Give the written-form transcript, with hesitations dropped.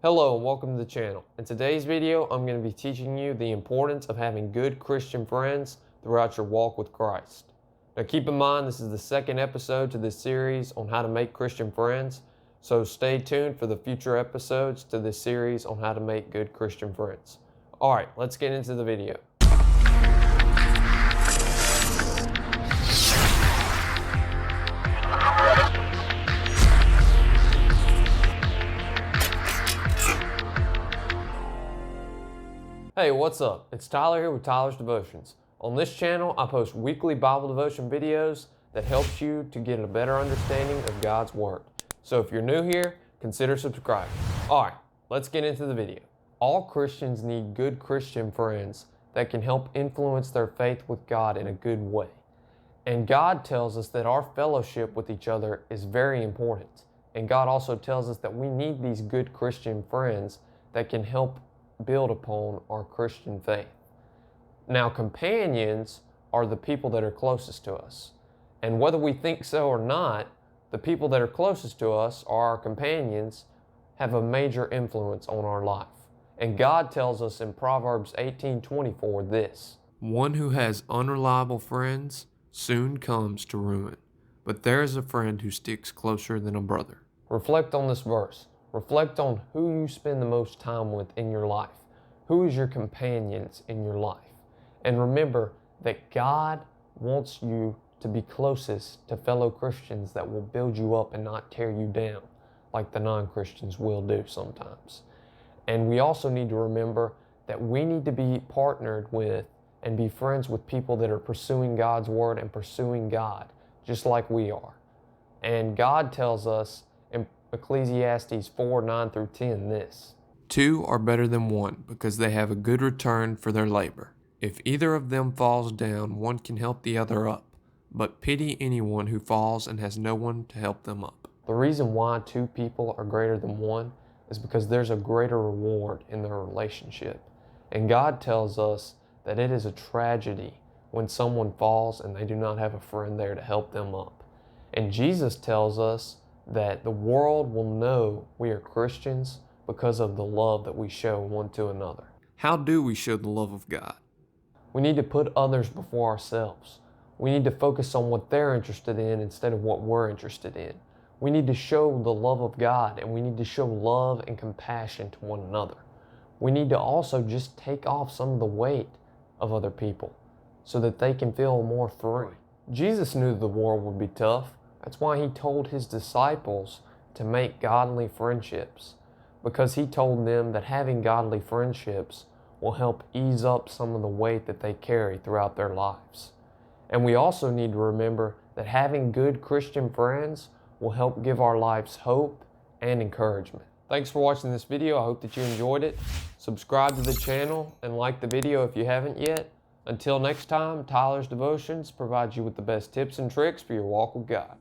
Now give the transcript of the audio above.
Hello and welcome to the channel. In today's video, I'm going to be teaching you the importance of having good Christian friends throughout your walk with Christ. Now keep in mind, this is the second episode to this series on how to make Christian friends, so stay tuned for the future episodes to this series on how to make good Christian friends. Alright, let's get into the video. Hey, what's up? It's Tyler here with Tyler's Devotions. On this channel, I post weekly Bible devotion videos that helps you to get a better understanding of God's Word. So if you're new here, consider subscribing. Alright, let's get into the video. All Christians need good Christian friends that can help influence their faith with God in a good way. And God tells us that our fellowship with each other is very important. And God also tells us that we need these good Christian friends that can help build upon our Christian faith. Now, companions are the people that are closest to us. And whether we think so or not, the people that are closest to us, our companions, have a major influence on our life. And God tells us in Proverbs 18:24 this: "One who has unreliable friends soon comes to ruin, but there is a friend who sticks closer than a brother." Reflect on this verse. Reflect on who you spend the most time with in your life. Who is your companions in your life? And remember that God wants you to be closest to fellow Christians that will build you up and not tear you down, like the non-Christians will do sometimes. And we also need to remember that we need to be partnered with and be friends with people that are pursuing God's Word and pursuing God, just like we are. And God tells us in Ecclesiastes 4:9-10 this: "Two are better than one, because they have a good return for their labor. If either of them falls down, one can help the other up, but pity anyone who falls and has no one to help them up." The reason why two people are greater than one is because there's a greater reward in their relationship. And God tells us that it is a tragedy when someone falls and they do not have a friend there to help them up. And Jesus tells us that the world will know we are Christians because of the love that we show one to another. How do we show the love of God? We need to put others before ourselves. We need to focus on what they're interested in instead of what we're interested in. We need to show the love of God, and we need to show love and compassion to one another. We need to also just take off some of the weight of other people so that they can feel more free. Jesus knew the world would be tough. That's why he told his disciples to make godly friendships, because he told them that having godly friendships will help ease up some of the weight that they carry throughout their lives. And we also need to remember that having good Christian friends will help give our lives hope and encouragement. Thanks for watching this video. I hope that you enjoyed it. Subscribe to the channel and like the video if you haven't yet. Until next time, Tyler's Devotions provides you with the best tips and tricks for your walk with God.